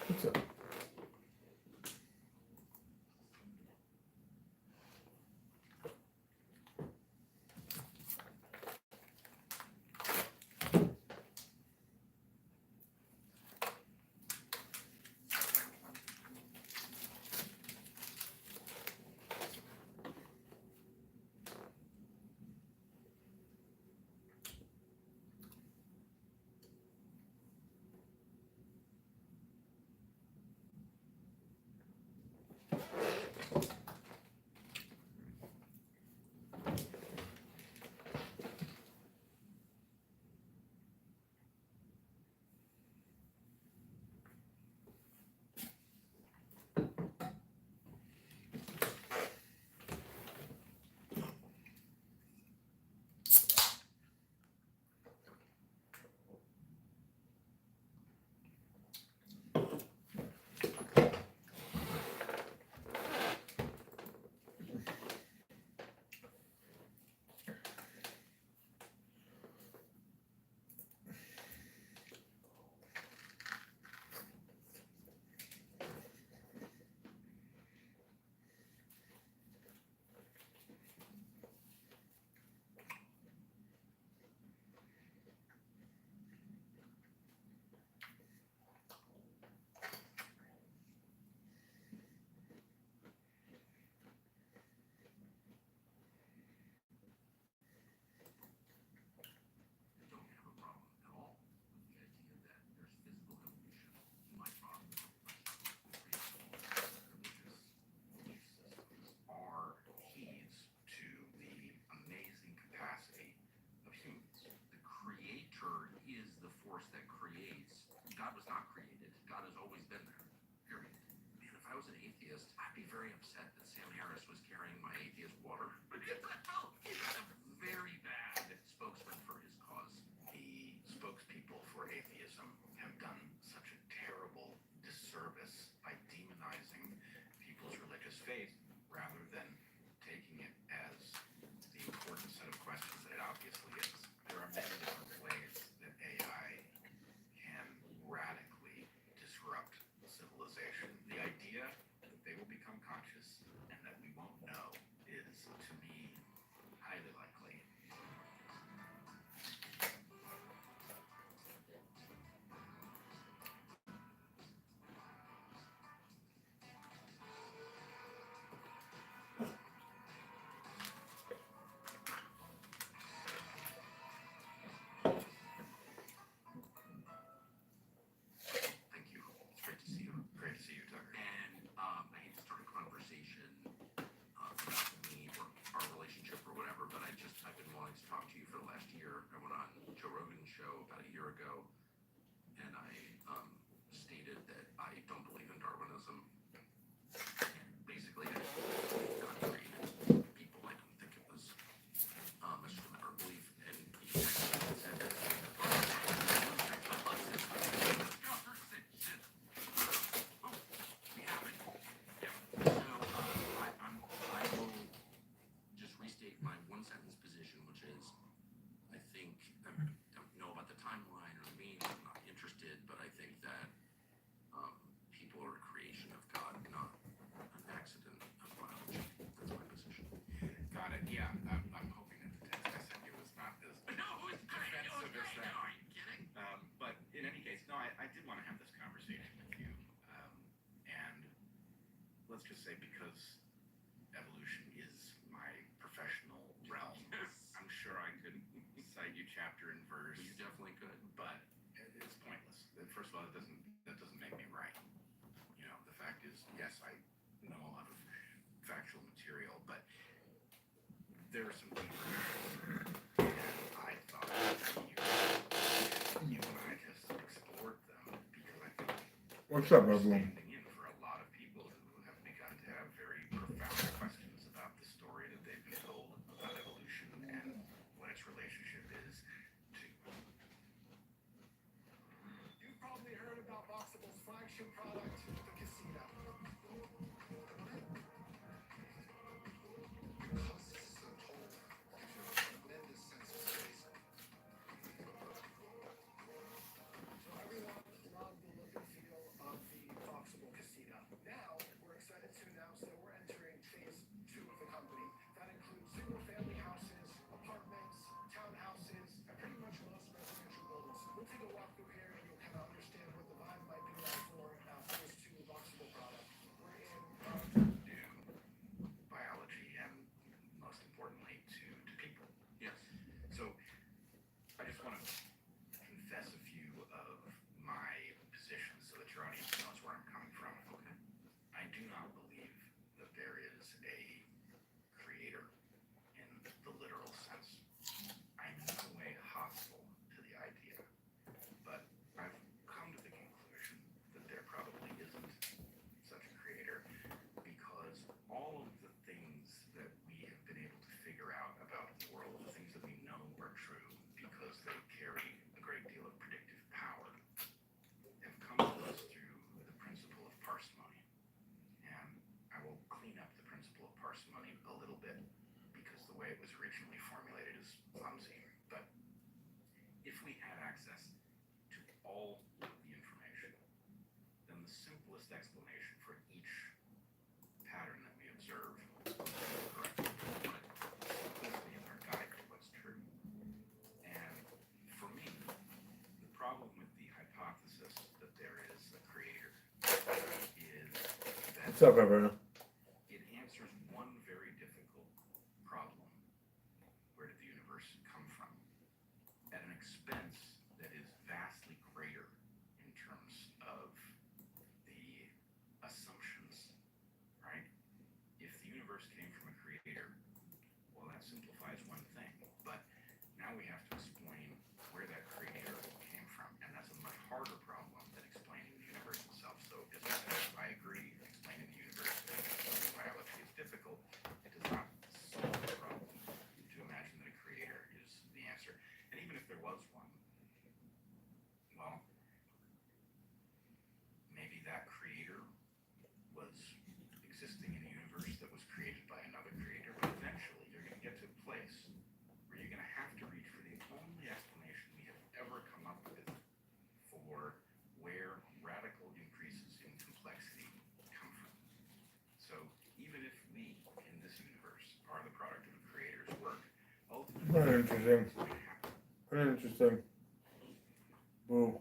What's up? What's up, everyone? way it was originally formulated is clumsy, but if we had access to all of the information, then the simplest explanation for each pattern that we observe is correct. Simplicity in our guide to what's true. And for me, the problem with the hypothesis that there is a creator is that What's up, Alberto? it answers one very difficult problem. Where did the universe come from? At an expense that is vastly greater in terms of the assumptions, right? If the universe came from a creator, well, that simplifies one thing. But now we have to explain where that creator came from. And that's a much harder problem than explaining the universe itself. So as I said, I agree, explaining the universe in biology is difficult. It does not solve the problem to imagine that a creator is the answer. And even if there was one, well, maybe that creator was existing in a universe that was created by another creator, but eventually you're going to get to a place where you're going to have to reach for the only explanation we have ever come up with for where radical increases in complexity come from. So even if we, in this universe, are the product of a creator's work, ultimately Very interesting. it's going to happen. Very interesting. Boo.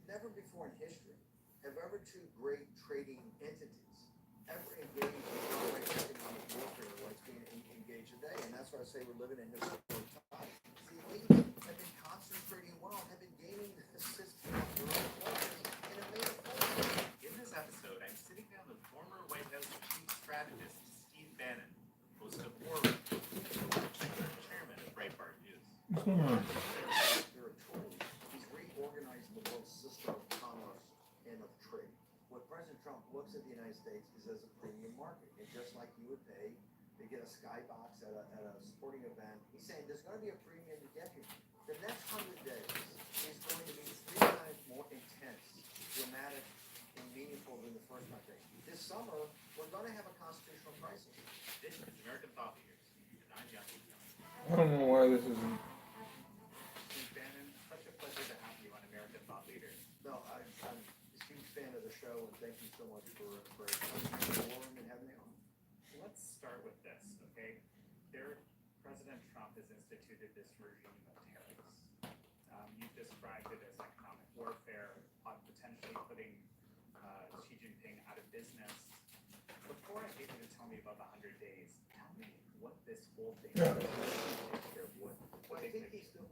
Never before in history have ever two great trading entities ever engaged in outright economic warfare like being engaged today. And that's why I say we're living in historic times. The elites have been concentrating wealth, have been gaining the system of their own forces, and have made a fortune. In this episode, I'm sitting down with former White House chief strategist Steve Bannon, host of War Room, chairman of Breitbart News. What's going on? They're a tool. He's reorganized the world's system of commerce and of trade. What President Trump looks at the United States is as a premium market. And just like you would pay to get a skybox at a sporting event, he's saying there's going to be a premium to get here. The next 100 days is going to be 3 times more intense, dramatic, and meaningful than the first 100 days. This summer, we're going to have a constitutional crisis. This is American Thought Leaders, and I'm Young. I don't know why this isn't. Steve Bannon, such a pleasure to have you on American Thought Leaders. No, I'm a huge fan of the show, and thank you so much for coming to the forum and having me on. Let's start with this, okay? President Trump has instituted this regime of tariffs. You've described it as economic warfare, potentially putting Xi Jinping out of business. Before I get you to tell me about the 100 days, tell me what this whole thing Yeah. is. What I think what he's doing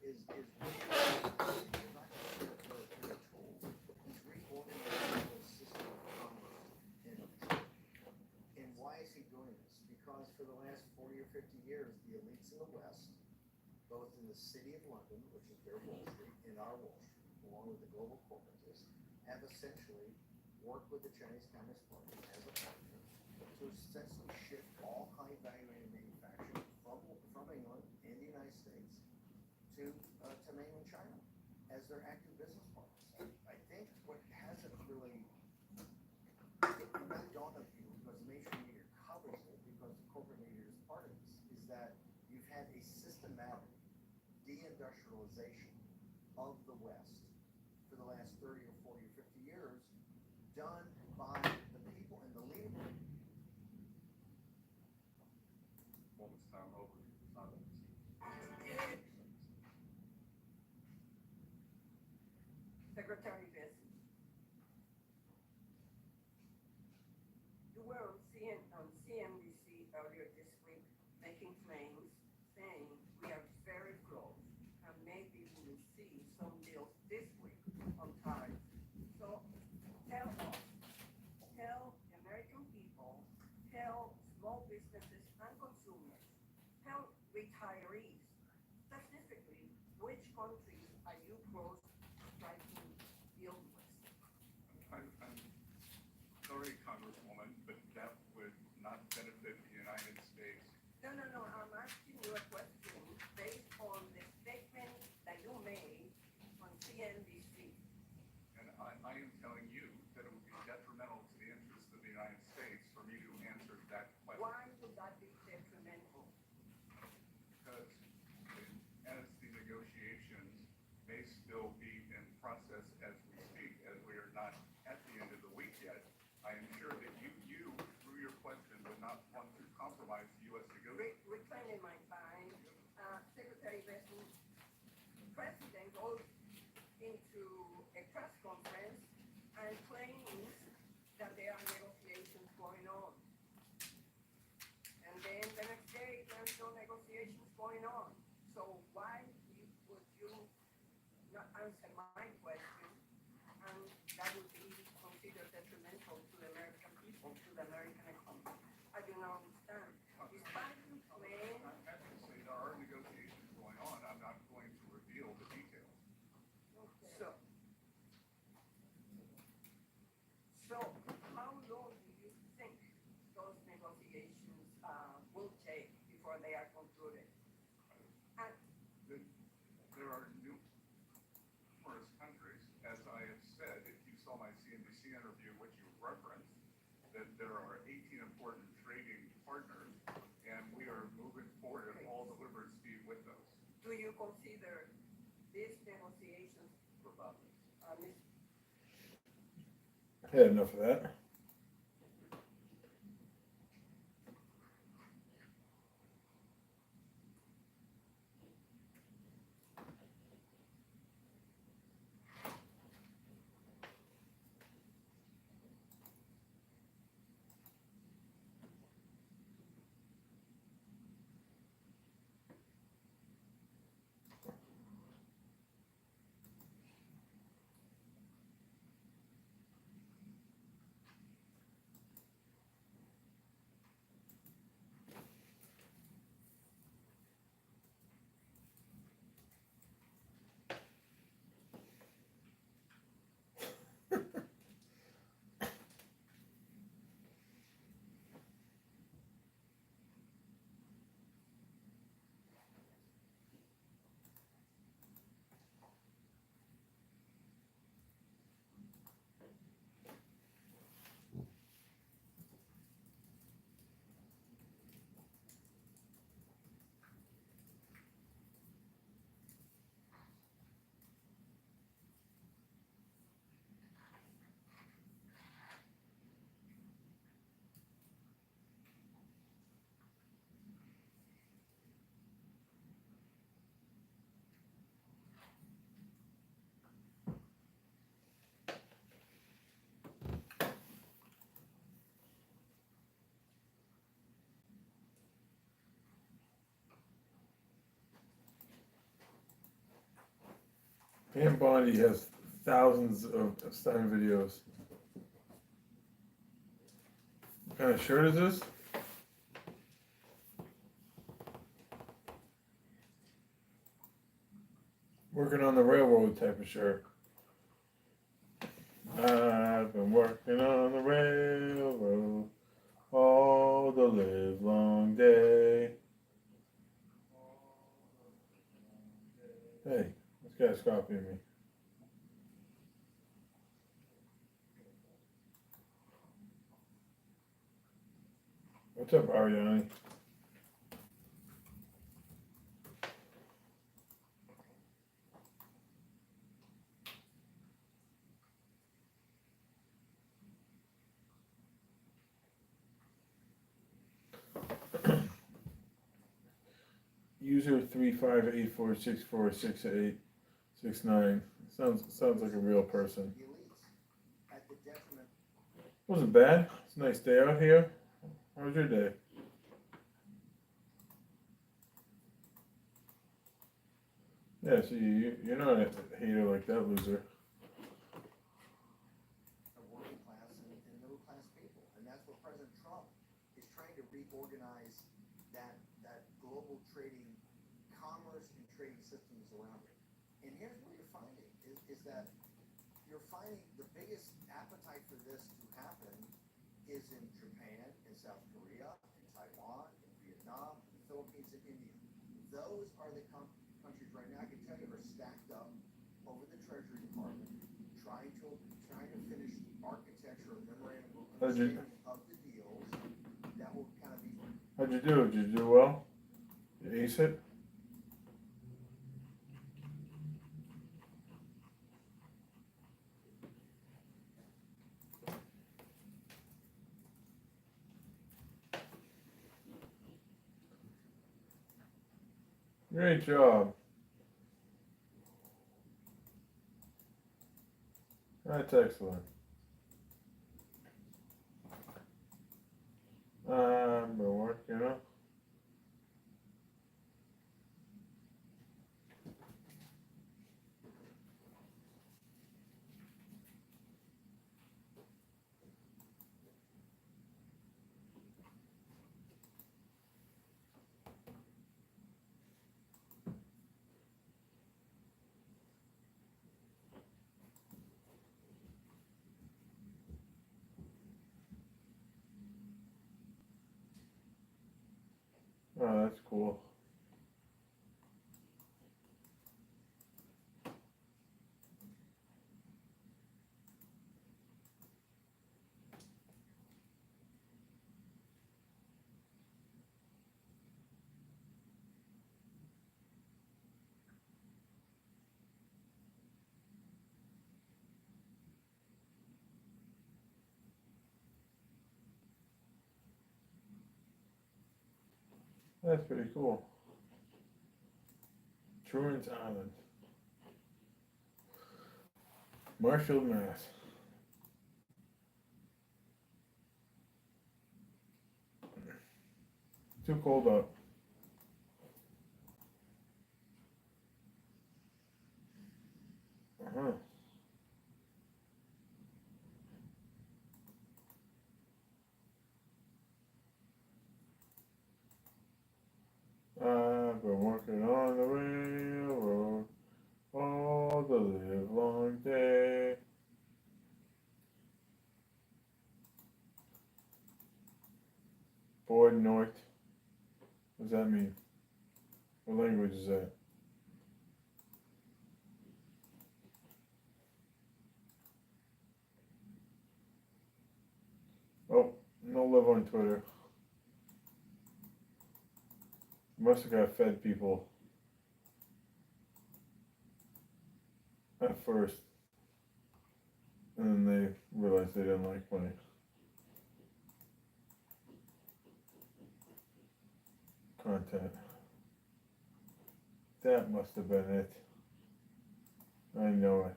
is you're not going to a tool. He's reorganizing the system of commerce and of trade. And why is he doing this? Because for the last 40 or 50 years, the elites in the West, both in the city of London, which is their Wall Street, and our Wall Street, along with the global corporatists, have essentially worked with the Chinese Communist Party as a partner to essentially shift all high-value manufacturing from England and the United States to mainland China as their active business partners. I think what hasn't really not dawned on people, because the mainstream media covers it, because the corporate media is part of this, is that you've had a systematic deindustrialization of the West for the last 30 or 40 or 50 years, done by the people and the leadership. Moment's time over. Secretary Bessie, you were on CNBC earlier this week making claims saying we are very close and maybe we will see some deals this week on tariffs. So tell us, tell the American people, tell small businesses and consumers, tell retirees, specifically which countries are you close striking deals with? I'm sorry, Congresswoman, but that would not benefit the United States. No, I'm asking you a question based on the statement that you made on CNBC. And I am telling you that it would be detrimental to the interests of the United States for me to answer that question. Why would that be detrimental? Because as the negotiations may still be in process as we speak, as we are not at the end of the week yet, I am sure that you through your question, would not want to compromise the U.S. negotiations. Reclaiming my time, Secretary Bessie, President goes into a press conference and claims that there are negotiations going on. And then the next day, there's no negotiations going on. So why would you not answer my question? And that would be considered detrimental to the American people, to the American economy. I do not understand. Despite you claim, I'm happy to say there are negotiations going on. I'm not going to reveal the details. so how long do you think those negotiations will take before they are concluded? And There are numerous countries, as I have said, if you saw my CNBC interview, which you referenced, that there are 18 important trading partners, and we are moving forward at all delivered speed with those. do you consider these negotiations I had enough of that. Pam Bondi has thousands of Stein videos. What kind of shirt is this? Working on the railroad type of shirt. I've been working on the railroad all the livelong day. guy's copying me. What's up, Ariane? User 3584646869. Sounds like a real person. The elites, at the detriment. Wasn't bad. It's a nice day out here. How was your day? Yeah, so you're not a hater like that loser. Of working class and middle class people. And that's what President Trump is trying to reorganize that global trading, commerce and trading systems around it. And here's what you're finding is that you're finding the biggest appetite for this to happen is in Japan, in South Korea, in Taiwan, in Vietnam, in the Philippines, and India. Those are the countries right now, I can tell you, are stacked up over the Treasury Department, trying to finish the architecture of memorandum of understanding of the deals that will kind of be. How'd you do? Did you do well? You ace it? Great job. That's excellent. But work, you know. Oh, that's cool. That's pretty cool. Truan's Island. Marshfield, Mass. Too cold up. Uh-huh. I've been working on the railroad all the live long day. Board North. What does that mean? What language is that? Oh, no love on Twitter. Must have got fed people at first. And then they realized they didn't like my content. That must have been it. I know it.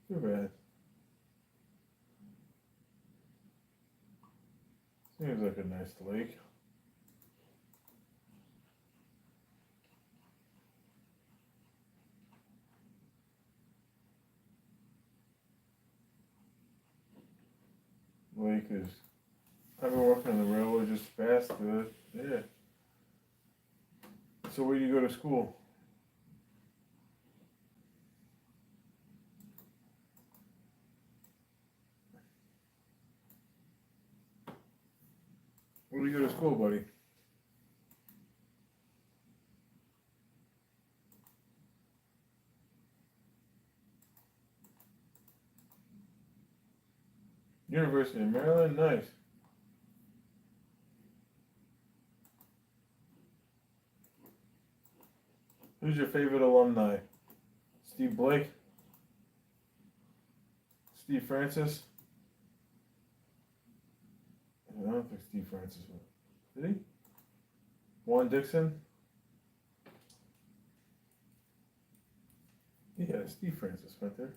Too bad. Seems like a nice lake. Lake is. I've been working on the railroad just past the. Yeah. So where do you go to school? Where do you go to school, buddy? University of Maryland, nice. Who's your favorite alumni? Steve Blake? Steve Francis? I don't think Steve Francis was. Did he? Juan Dixon? Yeah, Steve Francis went there.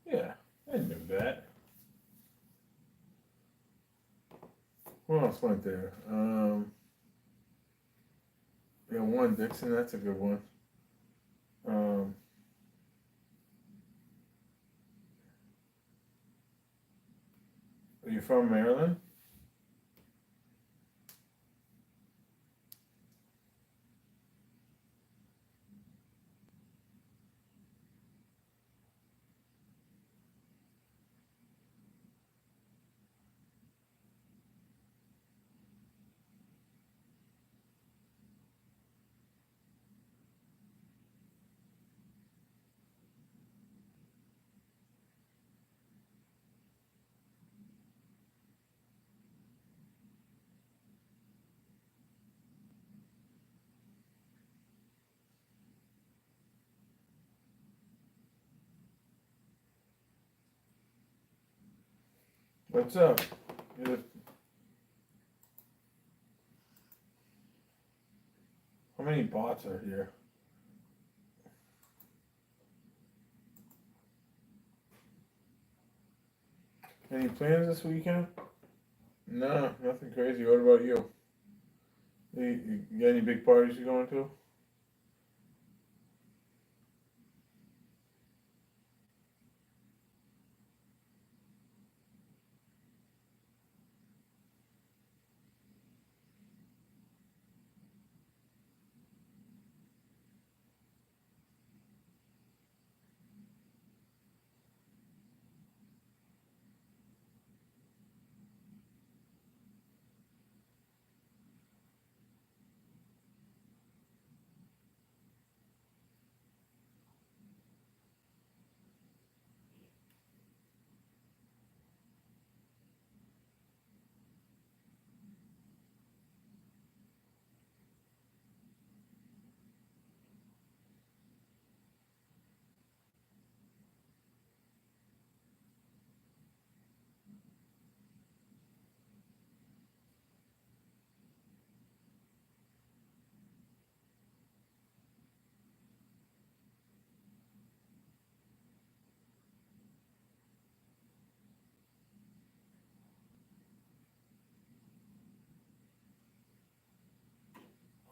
Yeah, I knew that. Who else went there? Yeah, Juan Dixon, that's a good one. Are you from Maryland? What's up? How many bots are here? Any plans this weekend? No, nothing crazy. What about you? You got any big parties you going to?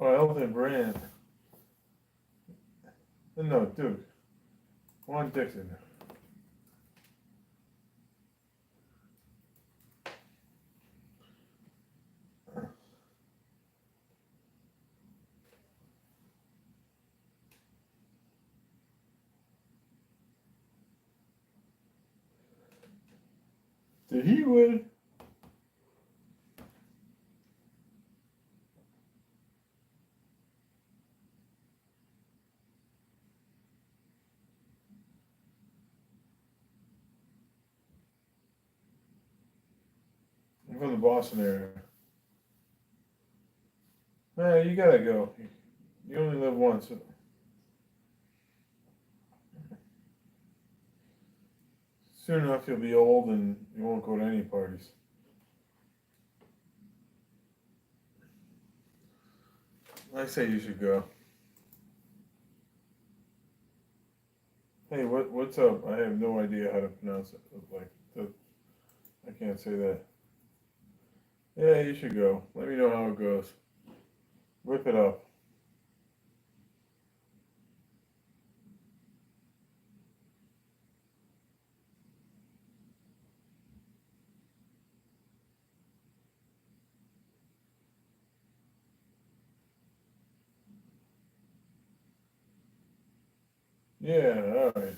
Oh, Elton Brand. No, dude. Juan Dixon. Did he win? I'm from the Boston area. You gotta go. You only live once. Soon enough, you'll be old and you won't go to any parties. I say you should go. Hey, what's up? I have no idea how to pronounce it. I can't say that. Yeah, you should go. Let me know how it goes. Whip it up. Yeah, all right.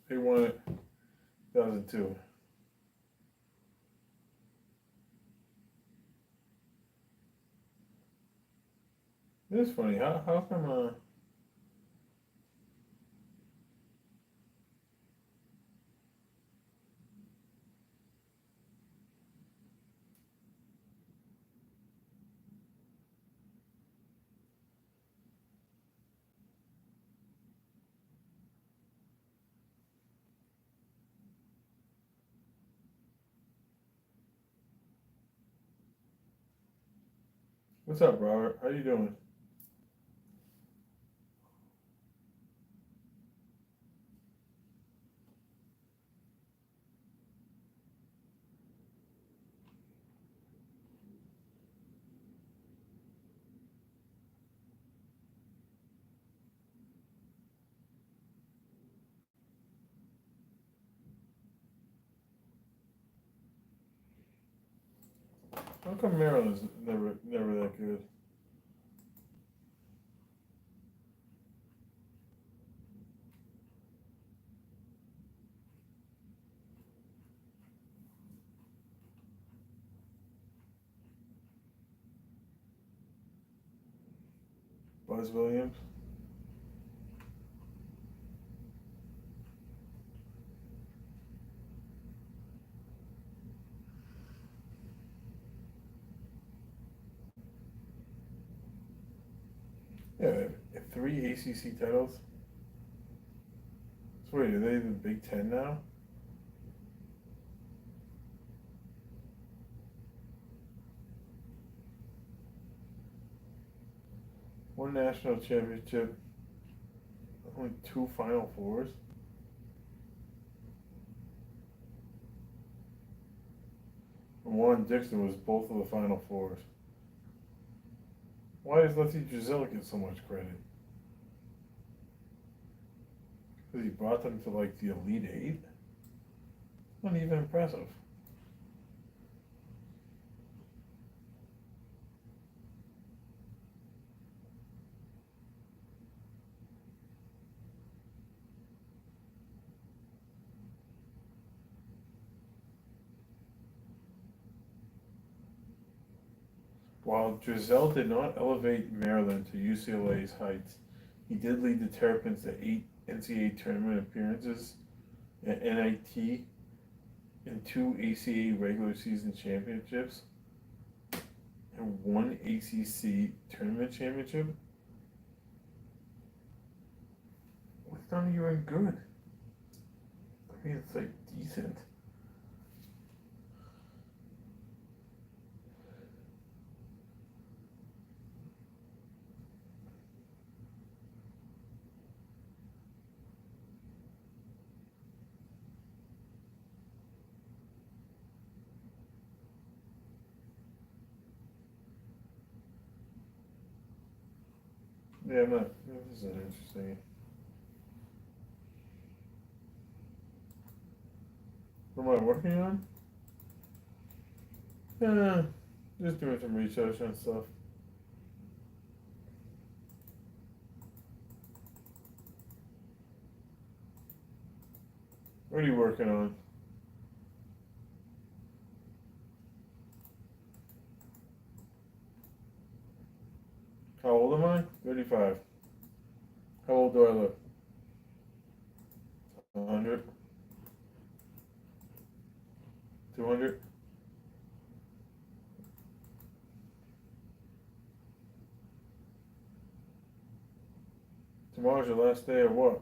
They won it 2002. It is funny. How come what's up, Robert? How you doing? How come Maryland's never that good? Buzz Williams. Yeah, they have 3 ACC titles. So wait, are they the Big Ten now? One national championship, only 2 Final Fours. And Warren Dixon was both of the Final Fours. Why does Lefty Driesell get so much credit? Because he brought them to like the Elite Eight? Not even impressive. While Driesell did not elevate Maryland to UCLA's heights, he did lead the Terrapins to 8 NCAA tournament appearances, an NIT, and 2 ACA regular season championships, and 1 ACC tournament championship. It's not even good. I mean, it's like decent. Yeah, I'm not. This is interesting. What am I working on? Just doing some research on stuff. What are you working on? How old am I? 35. How old do I look? 100? 200? Tomorrow's your last day of what?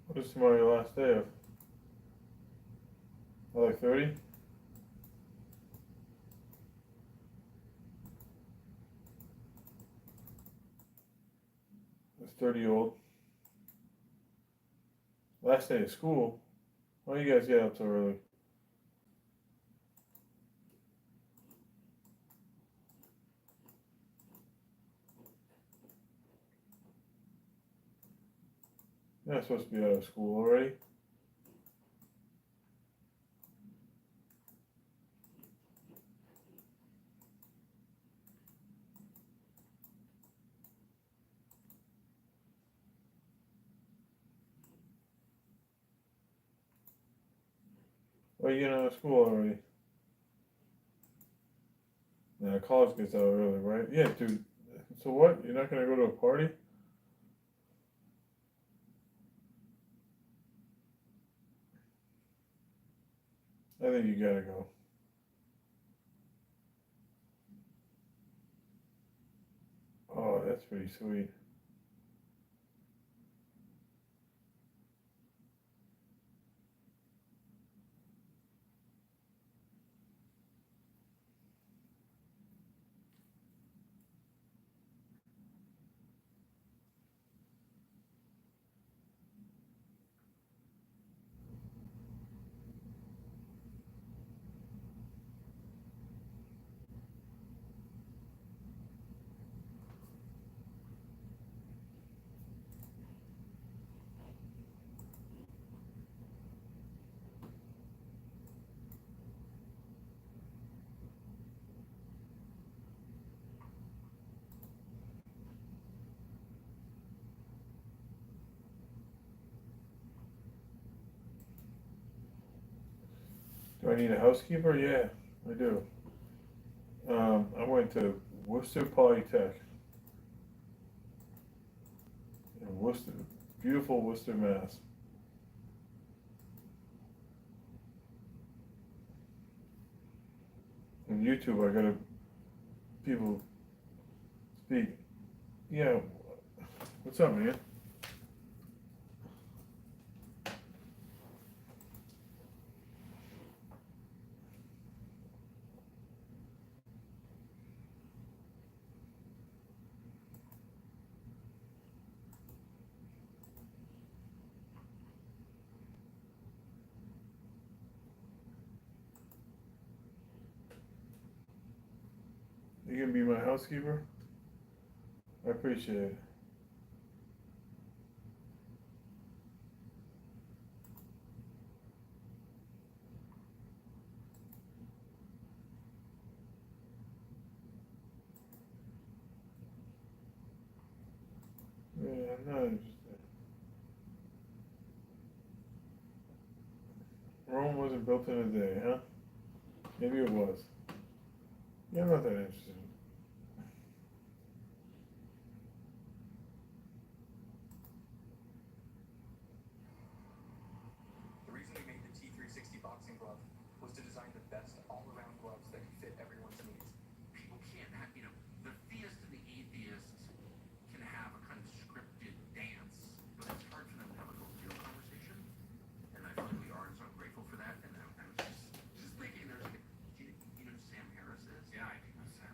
What is tomorrow your last day of? Like 30? That's 30 old. Last day of school? Why you guys get up so early? You're not supposed to be out of school already. Oh, you're not at school already. Nah, college gets out early, right? Yeah, dude. So what? You're not gonna go to a party? I think you gotta go. Oh, that's pretty sweet. Do I need a housekeeper? Yeah, I do. I went to Worcester Polytech in Worcester, beautiful Worcester, Mass. On YouTube, I got people speak. Yeah, what's up, man? You gonna be my housekeeper? I appreciate it. Yeah, I'm not interested. Rome wasn't built in a day, huh? Maybe it was. Yeah, I'm not that interested. The reason we made the T360 boxing glove was to design the best all-around gloves that could fit everyone's needs. People can't have, the theist and the atheist can have a kind of scripted dance, but it's hard for them to have a real conversation. And I feel like we are, and so I'm grateful for that. And I was just thinking, there's like, do you know who Sam Harris is? Yeah, I do know Sam.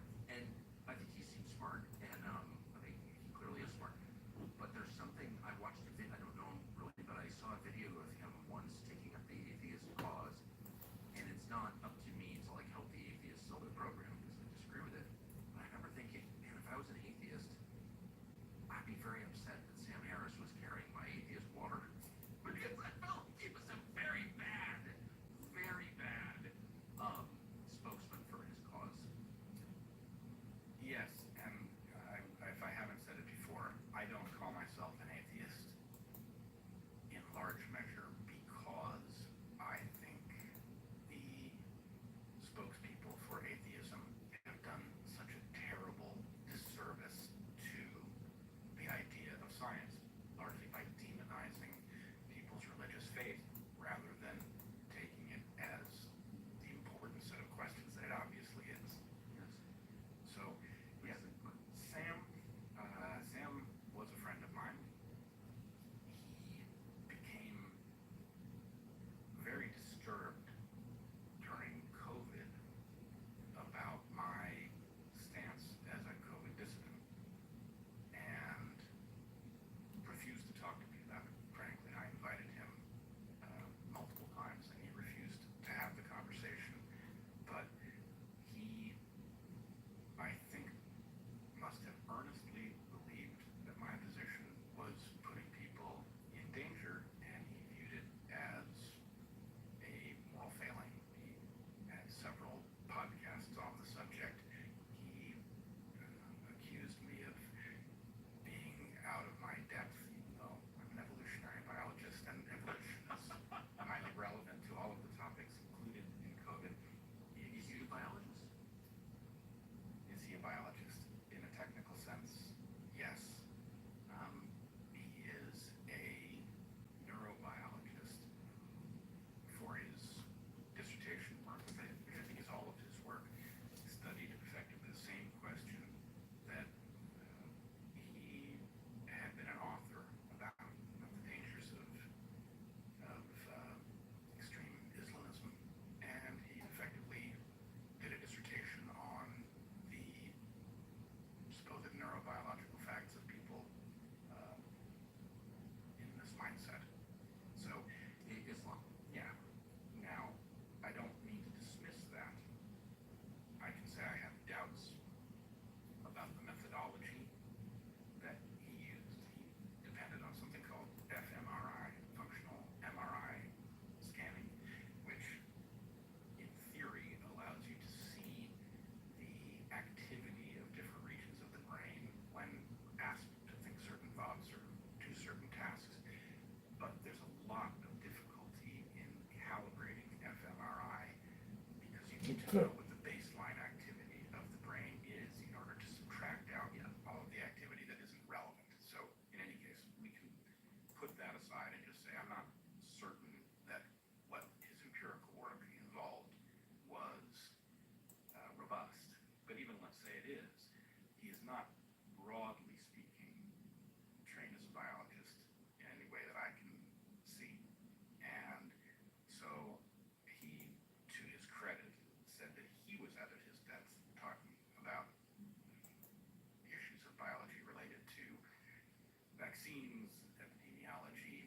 vaccines, epidemiology,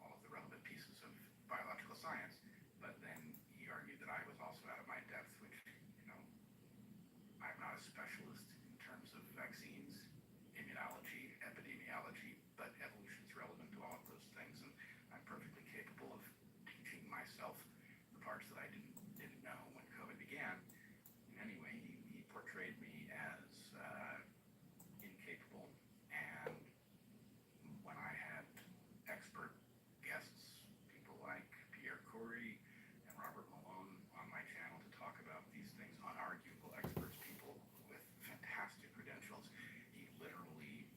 all of the relevant pieces of biological science. But then he argued that I was also out of my depth, which, I'm not a specialist in terms of vaccines, immunology, epidemiology, but evolution's relevant to all of those things, and I'm perfectly capable of teaching myself the parts that I didn't know when COVID began. And anyway, he portrayed me as incapable, and when I had expert guests, people like Pierre Corey and Robert Malone on my channel to talk about these things, unarguable experts, people with fantastic credentials, he literally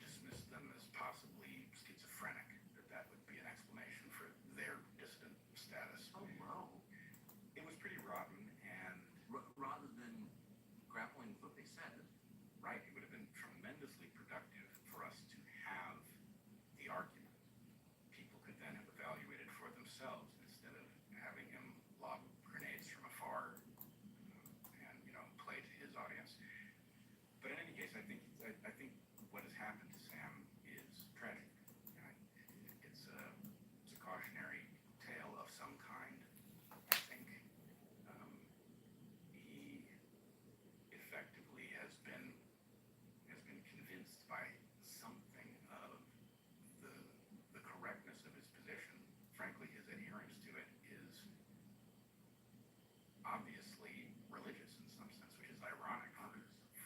dismissed them as possibly schizophrenic, that would be an explanation for their dissident status. Oh, wow. It was pretty rotten, and Rather than grappling with what they said. right, it would have been tremendously productive for us to have the argument. People could then have evaluated for themselves instead of having him lob grenades from afar and play to his audience. But in any case, I think what has happened to Sam is tragic. It's a cautionary tale of some kind. I think he effectively has been convinced by something of the correctness of his position. Frankly, his adherence to it is obviously religious in some sense, which is ironic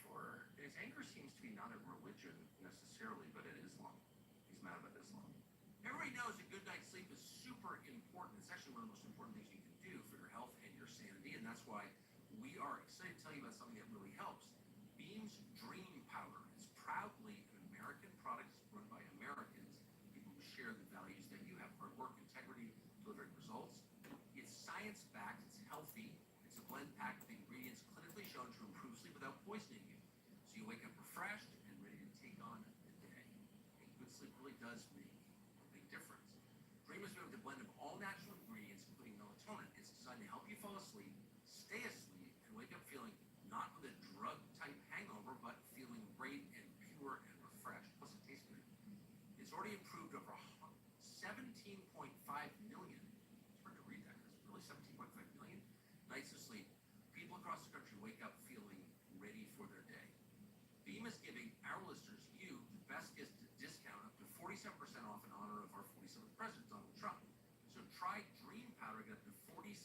for His anger seems to be not at religion necessarily, but at Islam. He's mad about Islam. Everybody knows a good night's sleep is super important. It's actually one of the most important things you can do for your health and your sanity, and that's why we are excited to tell you about something that really helps. Beam's Dream Powder is proudly an American product run by Americans, people who share the values that you have: hard work, integrity, delivering results. It's science-backed, it's healthy, it's a blend packed with ingredients clinically shown to improve sleep without poisoning you. So you wake up refreshed and ready to take on the day. And good sleep really does make a big difference. Dream is made with a blend of all natural ingredients, including melatonin. It's designed to help you fall asleep, stay asleep, and wake up feeling not with a drug-type hangover, but feeling great and pure and refreshed. Plus, it tastes good. It's already improved over 17.5 million. It's hard to read that because it's really 17.5 million nights of sleep. People across the country wake up feeling ready for their day. Beam is giving our listeners, you, the best discount up to 47% off in honor of our 47th president, Donald Trump. So try Dream Powder, get up to 47%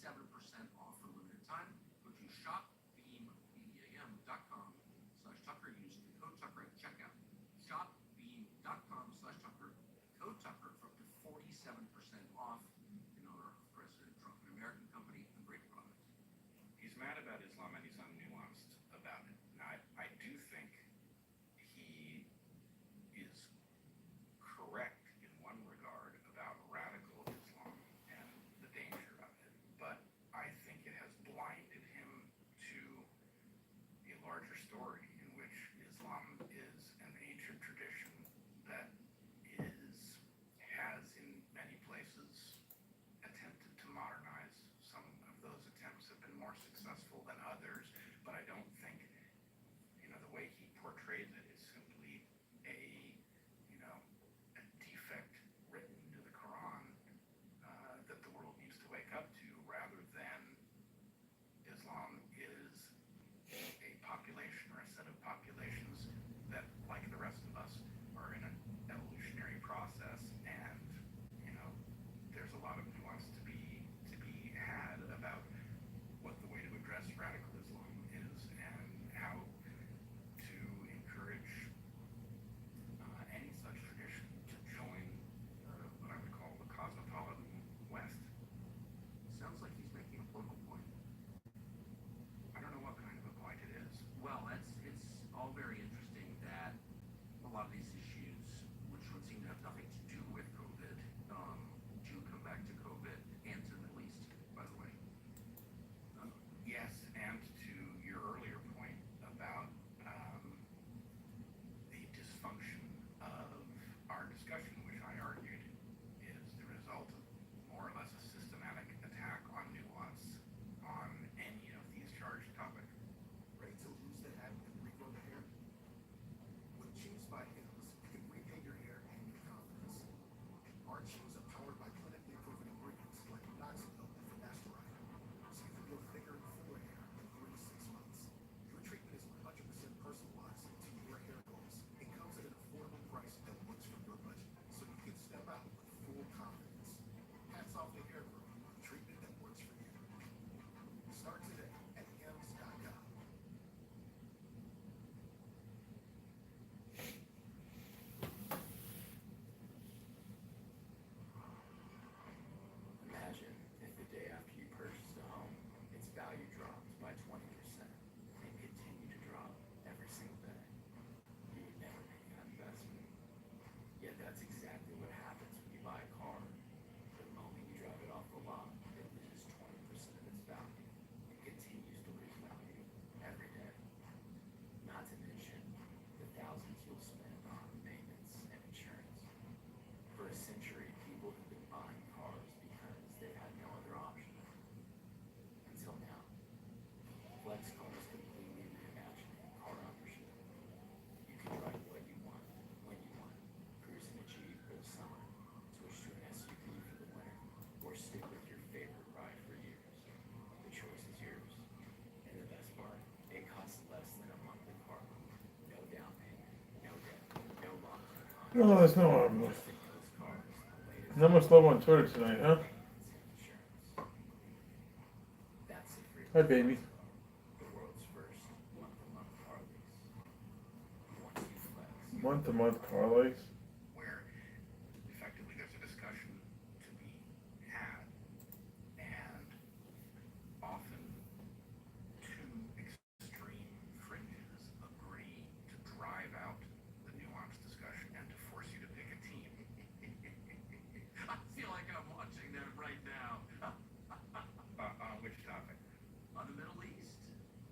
off for a limited time. Go to shopbeam.com/Tucker. Use the code Tucker at checkout. Shopbeam.com/Tucker. Code Tucker for up to 47% off in honor of President Trump. An American company, a great product. he's mad about Islam and he's unnuanced. No, there's no not much love on Twitter tonight, huh? That's the free Hi, baby. the world's first month-to-month car lease. Once you've let Month-to-month car lease. where effectively there's a discussion to be had, and often two extreme fringes agree to drive out the nuanced discussion and to force you to pick a team. I feel like I'm watching that right now. On which topic? On the Middle East.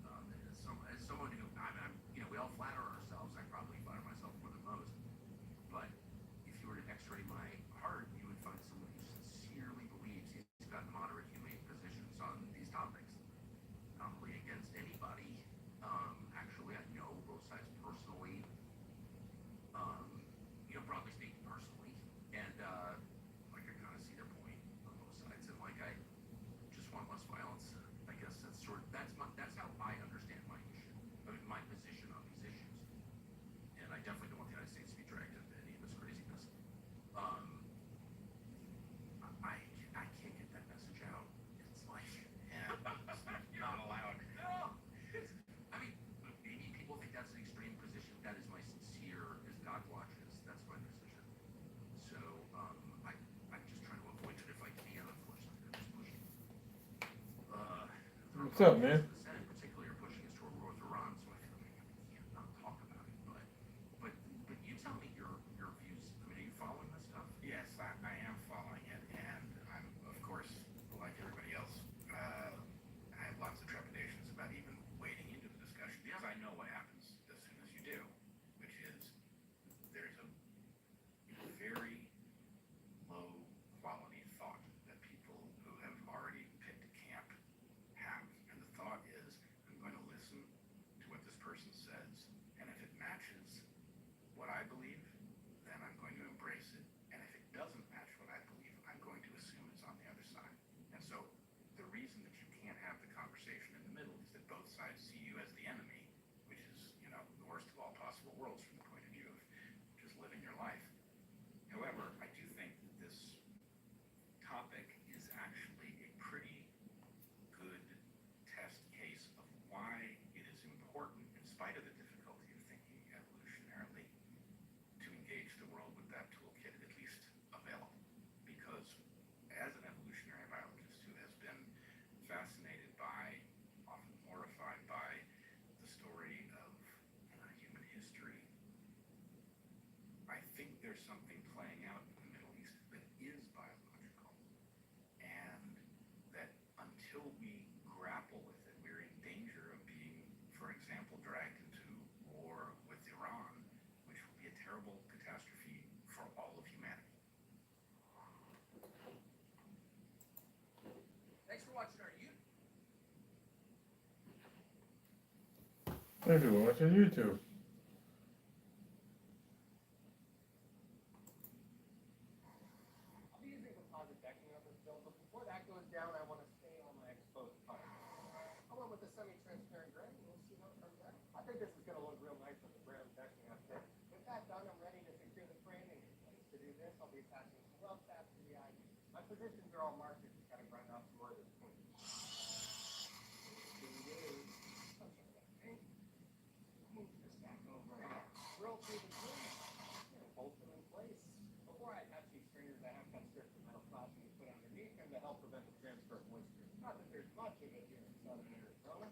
As someone who, we all flatter ourselves. I probably flatter myself more than most. But if you were to x-ray my heart, you would find someone who sincerely believes he's got moderate humane positions on these topics. Not really against anybody. Actually, I know both sides personally. Broadly speaking, personally. And, I kind of see their point on both sides. And, I just want less violence. I guess that's how I understand my issue. My position on these issues. And I definitely don't want the United States to be dragged into any of this craziness. I can't get that message out. It's like, You're not allowed. no. Maybe people think that's an extreme position. That is my sincere, as God watches. That's my position. So, I'm just trying to avoid it if I can. Unfortunately, I'm just pushing. What's up, man? The Senate, particularly, are pushing us toward war with Iran. So I feel like I can't not talk about it. But you tell me your views. Are you following this stuff? Yes, I am following it, and I'm, of course, like everybody else, I have lots of trepidations about even wading into the discussion, because I know what happens as soon as you do, which is there's a very low quality thought that people who have already picked a camp have. And the thought is, I'm going to listen to what this person says, and if it matches what I believe, then I'm going to embrace it. And if it doesn't match what I believe, I'm going to assume it's on the other side. And so the reason that you can't have the conversation in the middle is that both sides see you as the enemy, which is, the worst of all possible worlds from the point of view of just living your life. However, I do think that this topic is actually a pretty good test case of why it is important, in spite of the difficulty of thinking evolutionarily, to engage the world with that toolkit at least available. Because as an evolutionary biologist who has been fascinated by, often horrified by, the story of human history, I think there's something playing out in the Middle East that is biological, and that until we grapple with it, we're in danger of being, for example, dragged into war with Iran, which will be a terrible catastrophe for all of humanity. Thanks for watching our YouTube. Thanks for watching YouTube. I'll be using composite decking on this build, but before that goes down, I want to stay on my exposed part. I went with the semi-transparent gray, and we'll see how it turns out. I think this is going to look real nice with the brown decking up there. With that done, I'm ready to secure the framing in place. To do this, I'll be attaching some weld tabs to the ID. My positions are all marked, just kind of grind off some more of this point. Move this back over here. Drill through the grooves. Bolt them in place. Before I attach these stringers, I have cut strips of metal crossing to put underneath them to help prevent the transfer of moisture. Not that there's much of it here in southern Arizona.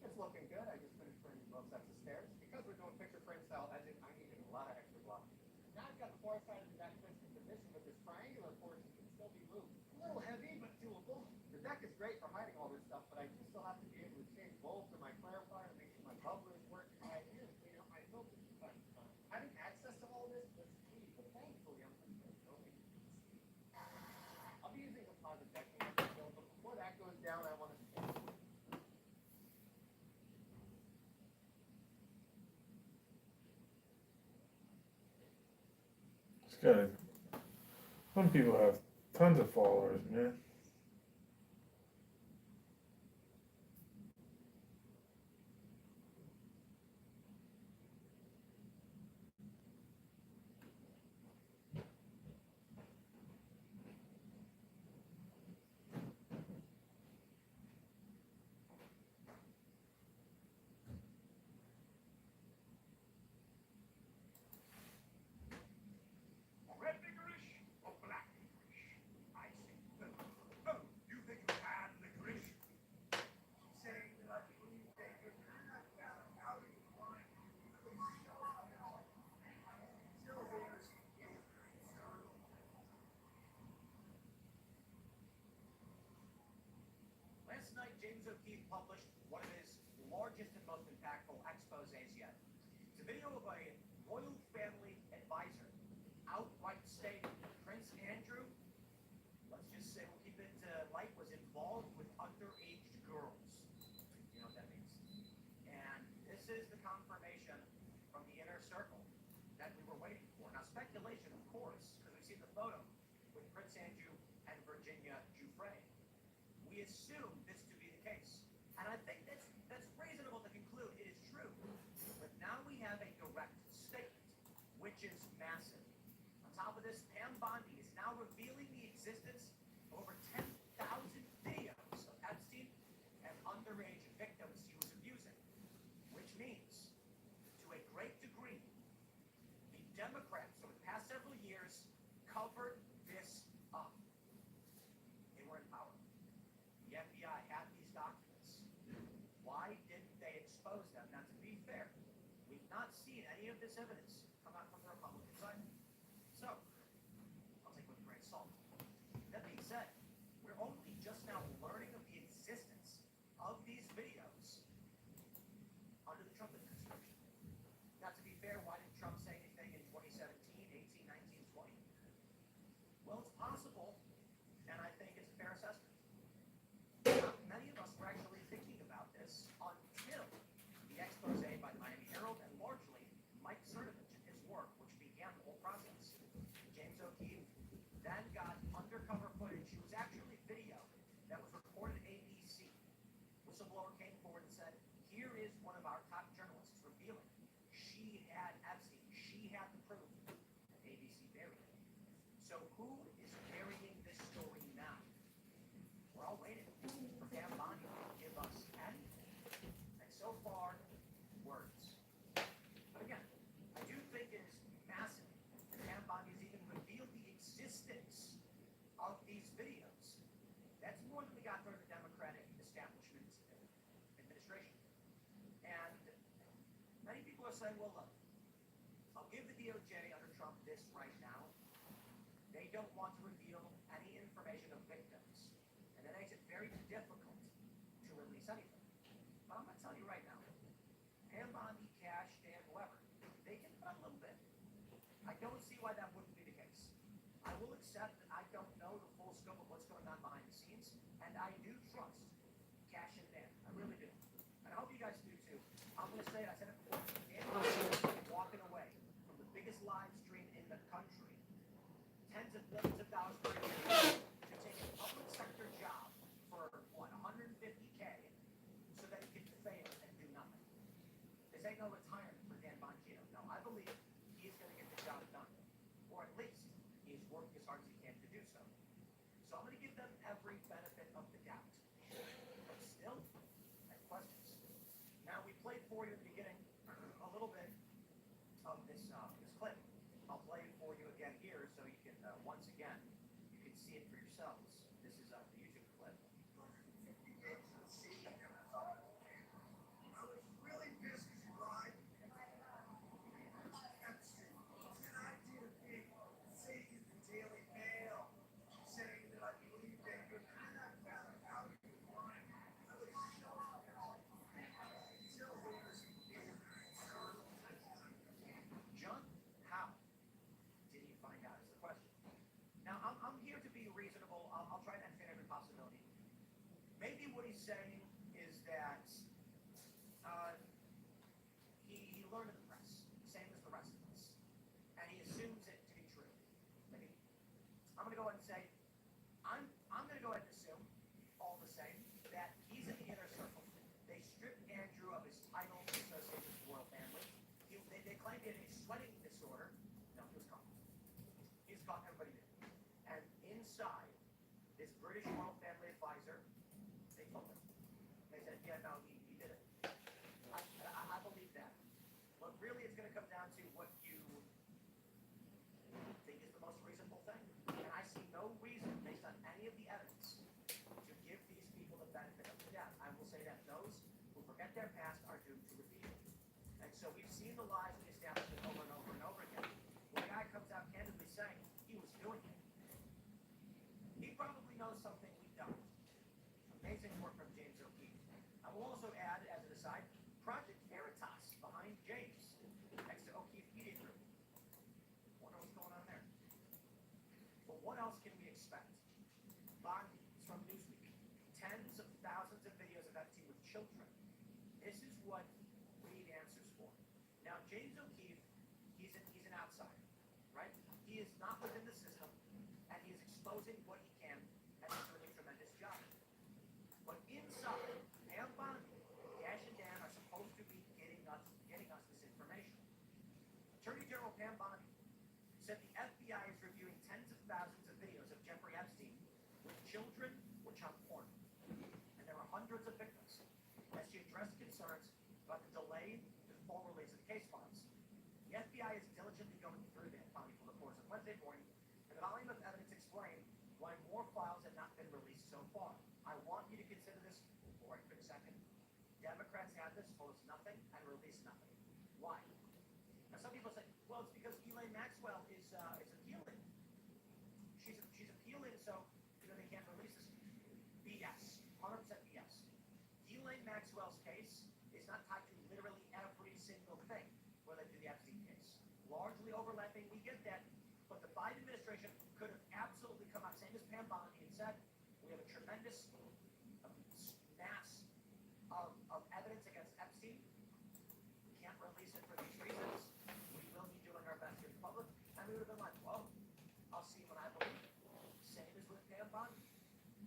It's looking good. I just finished framing both sets of stairs. Because we're doing picture frame style edging, I needed a lot of extra block. Now I've got the far side of the deck fixed in position, but this triangular portion can still be moved. A little heavy, but doable. The deck is great for hiding all this stuff, but I do still have to be able to change bolts in my clarifier to make sure my bubbler is working right here and clean out my filters from time to time. Having access to all this is key, but thankfully I'm pretty good at building. I'll be using composite decking on this build, but before that goes down, I want to This guy. Some people have tons of followers, man. video of a royal family advisor outright stating that Prince Andrew, let's just say we'll keep it light, was involved with underage girls. You know what that means. And this is the confirmation from the inner circle that we were waiting for. Now, speculation, of course, because we've seen the photo with Prince Andrew and Virginia Giuffre. We assume this to be the case. And I think that's reasonable to conclude it is true. But now we have a direct statement, which is massive. On top of this, Pam Bondi is now revealing the existence of over 10,000 videos of Epstein and underage victims he was abusing, which means, to a great degree, the Democrats over the past several years covered this up. They were in power. The FBI had these documents. Why didn't they expose them? Now, to be fair, we've not seen any of this evidence come out from the Republican side. So, I'll take it with a grain of salt. That being said, we're only just now learning of the existence of these videos under the Trump administration. Now, to be fair, why didn't Trump say anything in 2017, 18, 19, 20? Well, it's possible, and I think it's a fair assessment. Many of us were actually thinking about this until the expose by the Miami Herald and largely Mike Cernovich and his work, which began the whole process. James O'Keefe then got undercover footage. It was actually video that was reported at ABC. Whistleblower came forward and said, here is one of our top journalists revealing she had Epstein. She had the proof. ABC buried it. So who is burying this story now? We're all waiting for Pam Bondi to give us anything. And so far, words. But again, I do think it is massive that Pam Bondi has even revealed the existence of these videos. That's more than we got from the Democratic establishment administration. And many people are saying, well, look, I'll give the DOJ under Trump this right now. They don't want to reveal any information of victims. And that makes it very difficult to release anything. But I'm going to tell you right now, Pam Bondi, Cash, Dan, whoever, they can put on a little bit. I don't see why that wouldn't be the case. I will accept that I don't know the full scope of what's going on behind the scenes, and I do trust Cash and Dan. I really do. And I hope you guys do too. I'm going to say it, I said it before, Dan Bondi is walking away from the biggest live stream in the country, tens of millions of dollars per year, to take a public sector job for, what, $150K, so that he can fail and do nothing. This ain't no retirement for Dan Bongino. No, I believe he is going to get the job done. Or at least, he is working as hard as he can to do so. So I'm going to give them every benefit of the doubt. But still, I have questions. Now, we played for you at the beginning a little bit of this clip. I'll play it for you again here so you can, once again, you can see it for yourselves. This is the YouTube clip. I was really pissed because you lied. Epstein. Then I did a big thing in the Daily Mail saying that I believed in you, and I found out you lied. I was shocked. Until there's John, how did he find out is the question. Now, I'm here to be reasonable. I'll try to entertain every possibility. Maybe what he's saying is that he learned in the press, same as the rest of us, and he assumes it to be true. Maybe. I'm going to go ahead and say, I'm going to go ahead and assume, all the same, that he's in the inner circle. They stripped Andrew of his title associated with the royal family. They claimed he had a sweating disorder. No, he was caught. He was caught, everybody knew. And inside, this British royal family advisor, they told him. They said, yeah, no, he did it. I believe that. But really, it's going to come down to what you think is the most reasonable thing. And I see no reason, based on any of the evidence, to give these people the benefit of the doubt. I will say that those who forget their past are doomed to repeat it. And so we've seen the lies of the establishment over and over and over again. When a guy comes out candidly saying he was doing it, he probably knows something we don't. Amazing work from James O'Keefe. I will also add, as an aside, Project Veritas behind James. what else can we expect? Bondi is from Newsweek. Tens of thousands of videos of Epstein with children. This is what we need answers for. Now, James O'Keefe, he's an outsider, right? He is not within the system, and he is exposing what he can, and he's doing a tremendous job. But inside, Pam Bondi, Dash and Dan are supposed to be getting us this information. Attorney General Pam Bondi said the FBI is reviewing tens of thousands of videos of Jeffrey Epstein with children with child porn. And there are hundreds of victims. As she addressed concerns about the delay in the full release of the case files. The FBI is diligently going through the Bondi reports on Wednesday morning, and the volume of evidence explained why more files have not been released so far. I want you to consider this for a quick second. Democrats had this, told us nothing, and released nothing. Why? Now, some people say, well, it's because Elaine Maxwell is appealing. She's appealing, so they can't release this. BS. 100% BS. Elaine Maxwell's case is not tied to literally every single thing when they do the Epstein case. Largely overlapping, we get that, but the Biden administration could have absolutely come out, same as Pam Bondi, and said, we have a tremendous mass of evidence against Epstein. We can't release it for these reasons. We will be doing our best here in public. And we would have been like, whoa, I'll see when I believe it. Same as with Pam Bondi.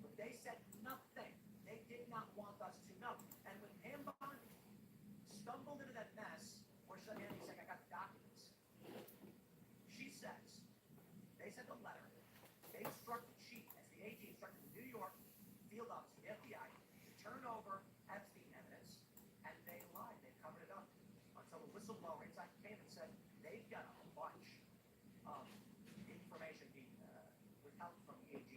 But they said nothing. They did not want us to know. And when Pam Bondi stumbled into that mess, where she's like, saying, I got the documents. She says, they sent a letter. They instructed, as the AG instructed the New York field office of the FBI to turn over Epstein evidence, and they lied. They covered it up until the whistleblower inside came and said they've got a bunch of information being withheld from the AG.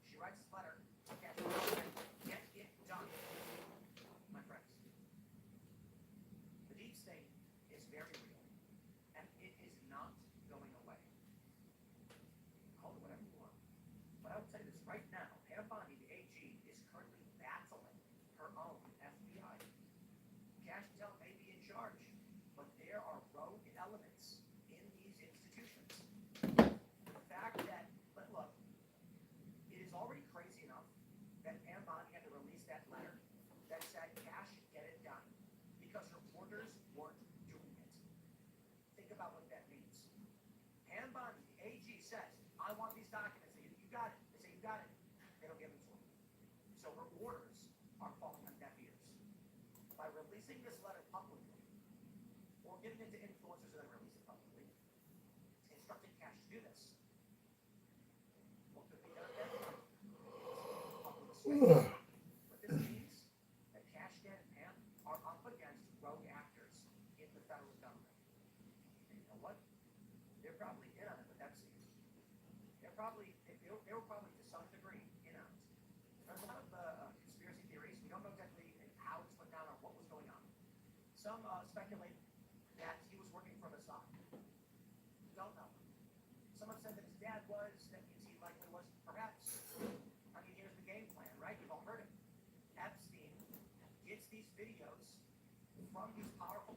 She writes this letter, get it done, my friends. The deep state is very real, and it is not going away. Call it whatever you want. But I would say this right now, Pam Bondi, the AG, is currently battling her own FBI. Cashtel may be in charge, but there are rogue elements in these institutions. The fact that, look, it is already crazy enough that Pam Bondi had to release that letter that said, Cash, get it done, because her orders weren't doing it. Think about what that means. Pam Bondi, the AG, says, I want these documents. They say, you got it. They say, you got it. They don't give them to her. So her orders are falling on deaf ears. By releasing this letter publicly, or giving it to influencers that release it publicly, instructing Cash to do this, what could be done at that point? Public space. What this means, that Cash, Dan, and Pam are up against rogue actors in the federal government. And you know what? They're probably in on it with Epstein. They were probably to some degree in on it. There's a lot of conspiracy theories. We don't know exactly how this went down or what was going on. Some speculate that he was working for Mossad. Don't know. Someone said that his dad was. That means he likely was. Perhaps. I mean, here's the game plan, right? You've all heard it. Epstein gets these videos from these powerful